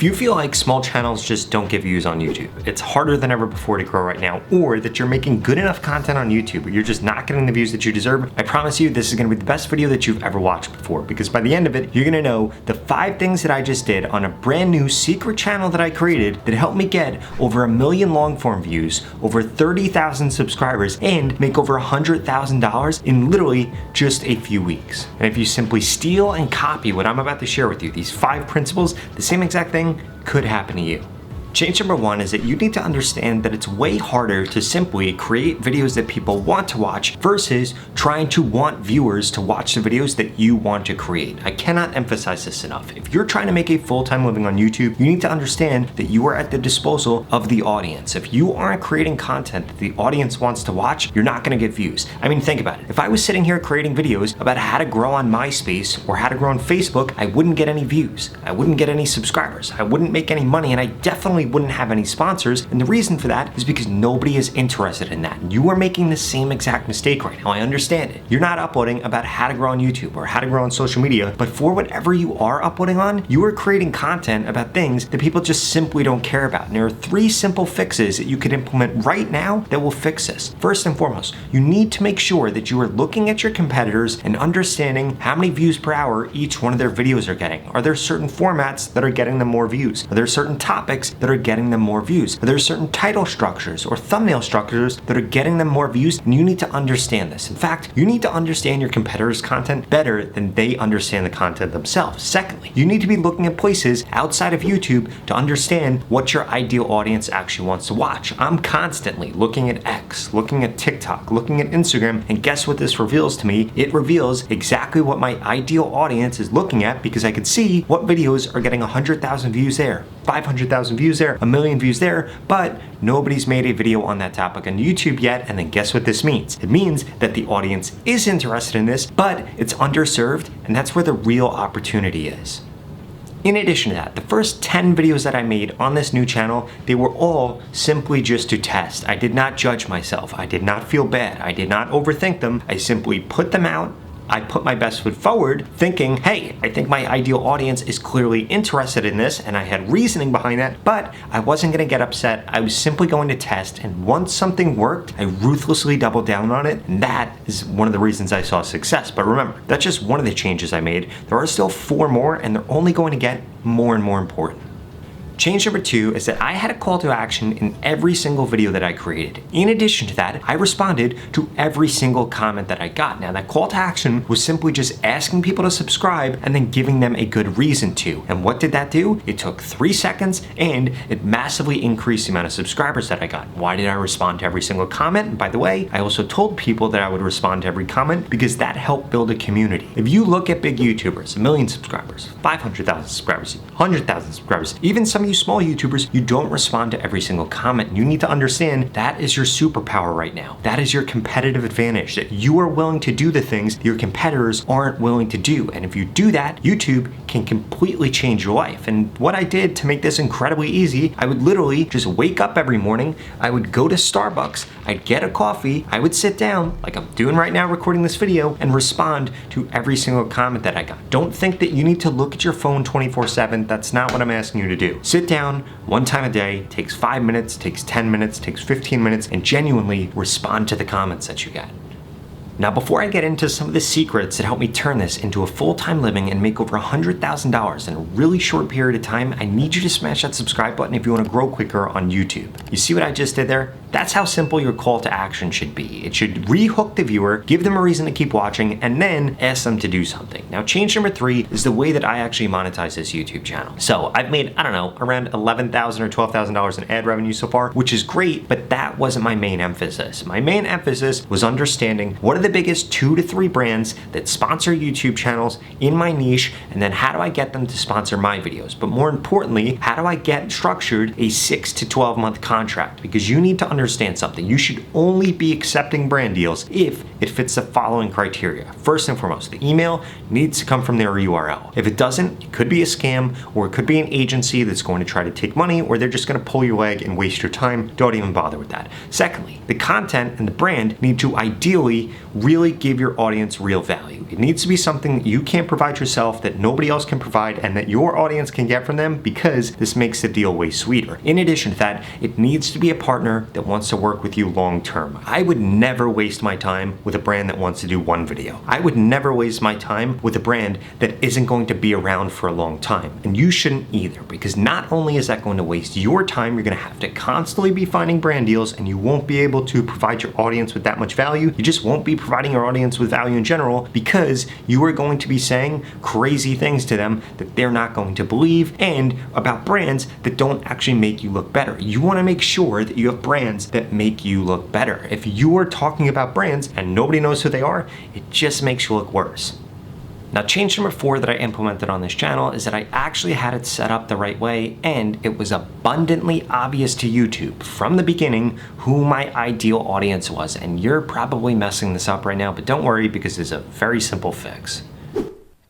you feel like small channels just don't get views on YouTube, it's harder than ever before to grow right now, or that you're making good enough content on YouTube but you're just not getting the views that you deserve, I promise you this is gonna be the best video that you've ever watched before, because by the end of it, you're gonna know the 5 things that I just did on a brand new secret channel that I created that helped me get over 1 million long form views, over 30,000 subscribers, and make over $100,000 in literally just a few weeks. And if you simply steal and copy what I'm about to share with you, these 5 principles, the same exact thing could happen to you. Change number 1 is that you need to understand that it's way harder to simply create videos that people want to watch versus trying to want viewers to watch the videos that you want to create. I cannot emphasize this enough. If you're trying to make a full-time living on YouTube, you need to understand that you are at the disposal of the audience. If you aren't creating content that the audience wants to watch, you're not gonna get views. I mean, think about it. If I was sitting here creating videos about how to grow on MySpace or how to grow on Facebook, I wouldn't get any views. I wouldn't get any subscribers. I wouldn't make any money, and I definitely wouldn't have any sponsors, and the reason for that is because nobody is interested in that. You are making the same exact mistake right now. I understand it. You're not uploading about how to grow on YouTube or how to grow on social media, but for whatever you are uploading on, you are creating content about things that people just simply don't care about. And there are 3 simple fixes that you could implement right now that will fix this. First and foremost, you need to make sure that you are looking at your competitors and understanding how many views per hour each one of their videos are getting. Are there certain formats that are getting them more views? Are there certain topics that are getting them more views? Are there certain title structures or thumbnail structures that are getting them more views? And you need to understand this. In fact, you need to understand your competitors' content better than they understand the content themselves. Secondly, you need to be looking at places outside of YouTube to understand what your ideal audience actually wants to watch. I'm constantly looking at X, looking at TikTok, looking at Instagram, and guess what this reveals to me? It reveals exactly what my ideal audience is looking at, because I could see what videos are getting 100,000 views there, 500,000 views there, 1 million views there, but nobody's made a video on that topic on YouTube yet. And then guess what this means? It means that the audience is interested in this, but it's underserved, and that's where the real opportunity is. In addition to that, the first 10 videos that I made on this new channel, they were all simply just to test. I did not judge myself. I did not feel bad. I did not overthink them. I simply put them out. I put my best foot forward thinking, hey, I think my ideal audience is clearly interested in this, and I had reasoning behind that, but I wasn't gonna get upset. I was simply going to test, and once something worked, I ruthlessly doubled down on it, and that is one of the reasons I saw success. But remember, that's just one of the changes I made. There are still 4 more, and they're only going to get more and more important. Change number 2 is that I had a call to action in every single video that I created. In addition to that, I responded to every single comment that I got. Now, that call to action was simply just asking people to subscribe and then giving them a good reason to. And what did that do? It took 3 seconds, and it massively increased the amount of subscribers that I got. Why did I respond to every single comment? And by the way, I also told people that I would respond to every comment because that helped build a community. If you look at big YouTubers, 1 million subscribers, 500,000 subscribers, 100,000 subscribers, even some of you small YouTubers, you don't respond to every single comment. You need to understand that is your superpower right now. That is your competitive advantage, that you are willing to do the things your competitors aren't willing to do. And if you do that, YouTube can completely change your life. And what I did to make this incredibly easy, I would literally just wake up every morning, I would go to Starbucks, I'd get a coffee, I would sit down, like I'm doing right now recording this video, and respond to every single comment that I got. Don't think that you need to look at your phone 24/7. That's not what I'm asking you to do. Sit down 1 time a day, takes 5 minutes, takes 10 minutes, takes 15 minutes, and genuinely respond to the comments that you get. Now, before I get into some of the secrets that helped me turn this into a full-time living and make over $100,000 in a really short period of time, I need you to smash that subscribe button if you want to grow quicker on YouTube. You see what I just did there? That's how simple your call to action should be. It should re-hook the viewer, give them a reason to keep watching, and then ask them to do something. Now, change number 3 is the way that I actually monetize this YouTube channel. So I've made, I don't know, around $11,000 or $12,000 in ad revenue so far, which is great, but that wasn't my main emphasis. My main emphasis was understanding what are the biggest 2 to 3 brands that sponsor YouTube channels in my niche, and then how do I get them to sponsor my videos? But more importantly, how do I get structured a 6 to 12 month contract? Because you need to understand understand something. You should only be accepting brand deals if it fits the following criteria. First and foremost, the email needs to come from their URL. If it doesn't, it could be a scam, or it could be an agency that's going to try to take money, or they're just going to pull your leg and waste your time. Don't even bother with that. Secondly, the content and the brand need to ideally really give your audience real value. It needs to be something that you can't provide yourself, that nobody else can provide, and that your audience can get from them, because this makes the deal way sweeter. In addition to that, it needs to be a partner that wants to work with you long term. I would never waste my time with a brand that wants to do one video. I would never waste my time with a brand that isn't going to be around for a long time. And you shouldn't either, because not only is that going to waste your time, you're going to have to constantly be finding brand deals, and you won't be able to provide your audience with that much value. You just won't be providing your audience with value in general, because you are going to be saying crazy things to them that they're not going to believe, and about brands that don't actually make you look better. You want to make sure that you have brands that make you look better. If you are talking about brands and nobody knows who they are, it just makes you look worse. Now, change number 4 that I implemented on this channel is that I actually had it set up the right way, and it was abundantly obvious to YouTube from the beginning who my ideal audience was. And you're probably messing this up right now, but don't worry, because there's a very simple fix.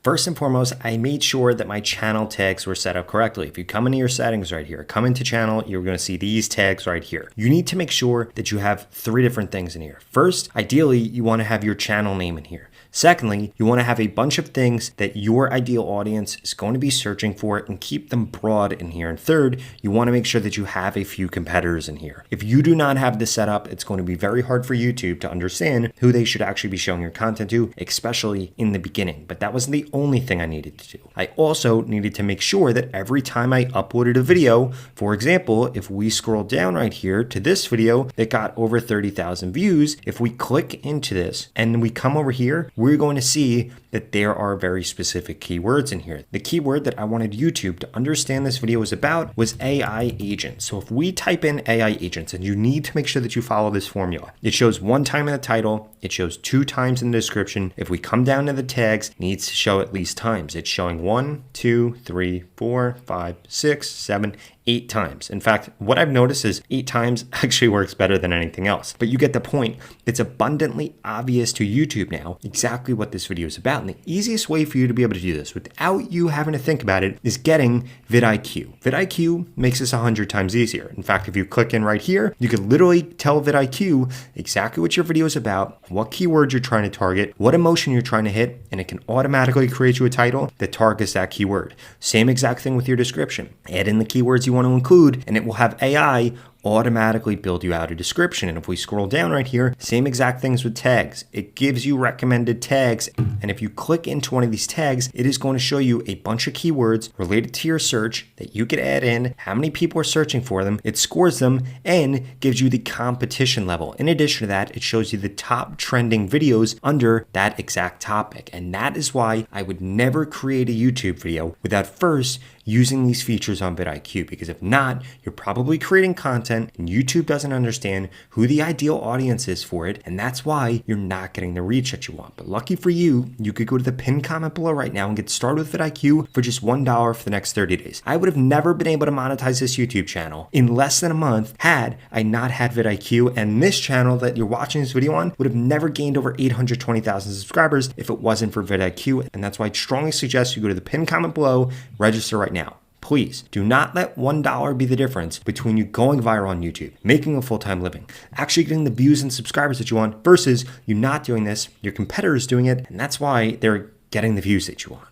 First and foremost, I made sure that my channel tags were set up correctly. If you come into your settings right here, come into channel, you're going to see these tags right here. You need to make sure that you have 3 different things in here. First, ideally, you want to have your channel name in here. Secondly, you want to have a bunch of things that your ideal audience is going to be searching for and keep them broad in here. And third, you want to make sure that you have a few competitors in here. If you do not have this set up, it's going to be very hard for YouTube to understand who they should actually be showing your content to, especially in the beginning. But that wasn't the only thing I needed to do. I also needed to make sure that every time I uploaded a video, for example, if we scroll down right here to this video that got over 30,000 views, if we click into this and we come over here, we're going to see that there are very specific keywords in here. The keyword that I wanted YouTube to understand this video was about was AI agents. So if we type in AI agents, and you need to make sure that you follow this formula, it shows 1 time in the title, it shows 2 times in the description. If we come down to the tags, it needs to show at least times. It's showing 1, 2, 3, 4, 5, 6, 7, 8 times. In fact, what I've noticed is 8 times actually works better than anything else. But you get the point. It's abundantly obvious to YouTube now exactly what this video is about. And the easiest way for you to be able to do this without you having to think about it is getting vidIQ. vidIQ makes this 100 times easier. In fact, if you click in right here, you can literally tell vidIQ exactly what your video is about, what keywords you're trying to target, what emotion you're trying to hit, and it can automatically create you a title that targets that keyword. Same exact thing with your description. Add in the keywords you want to include, and it will have AI automatically build you out a description. And if we scroll down right here, same exact things with tags. It gives you recommended tags. And if you click into one of these tags, it is going to show you a bunch of keywords related to your search that you could add in, how many people are searching for them, it scores them, and gives you the competition level. In addition to that, it shows you the top trending videos under that exact topic. And that is why I would never create a YouTube video without first using these features on vidIQ, because if not, you're probably creating content and YouTube doesn't understand who the ideal audience is for it, and that's why you're not getting the reach that you want. But lucky for you, you could go to the pinned comment below right now and get started with vidIQ for just $1 for the next 30 days. I would have never been able to monetize this YouTube channel in less than a month had I not had vidIQ, and this channel that you're watching this video on would have never gained over 820,000 subscribers if it wasn't for vidIQ, and that's why I strongly suggest you go to the pinned comment below, register right now. Please do not let $1 be the difference between you going viral on YouTube, making a full-time living, actually getting the views and subscribers that you want, versus you not doing this, your competitors doing it, and that's why they're getting the views that you want.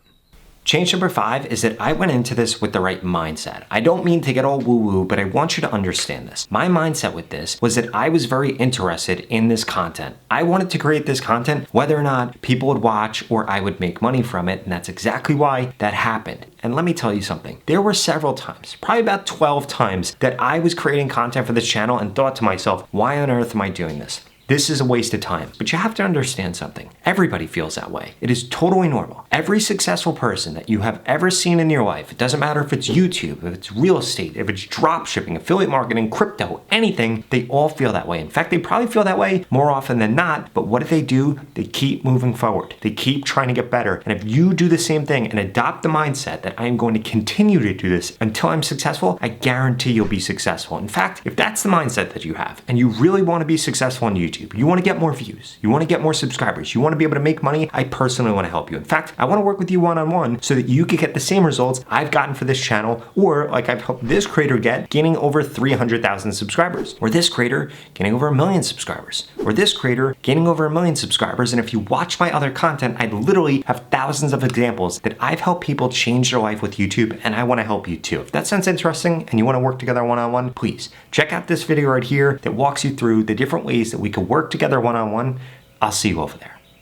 Change number 5 is that I went into this with the right mindset. I don't mean to get all woo-woo, but I want you to understand this. My mindset with this was that I was very interested in this content. I wanted to create this content whether or not people would watch or I would make money from it, and that's exactly why that happened. And let me tell you something. There were several times, probably about 12 times, that I was creating content for this channel and thought to myself, why on earth am I doing this? This is a waste of time. But you have to understand something. Everybody feels that way. It is totally normal. Every successful person that you have ever seen in your life, it doesn't matter if it's YouTube, if it's real estate, if it's drop shipping, affiliate marketing, crypto, anything, they all feel that way. In fact, they probably feel that way more often than not, but what do? They keep moving forward. They keep trying to get better. And if you do the same thing and adopt the mindset that I am going to continue to do this until I'm successful, I guarantee you'll be successful. In fact, if that's the mindset that you have and you really want to be successful on YouTube, you want to get more views, you want to get more subscribers, you want to be able to make money, I personally want to help you. In fact, I want to work with you one-on-one so that you can get the same results I've gotten for this channel, or like I've helped this creator get, gaining over 300,000 subscribers, or this creator getting over 1 million subscribers, or this creator gaining over 1 million subscribers. And if you watch my other content, I literally have thousands of examples that I've helped people change their life with YouTube, and I want to help you too. If that sounds interesting and you want to work together one-on-one, please check out this video right here that walks you through the different ways that we could work together one-on-one. I'll see you over there.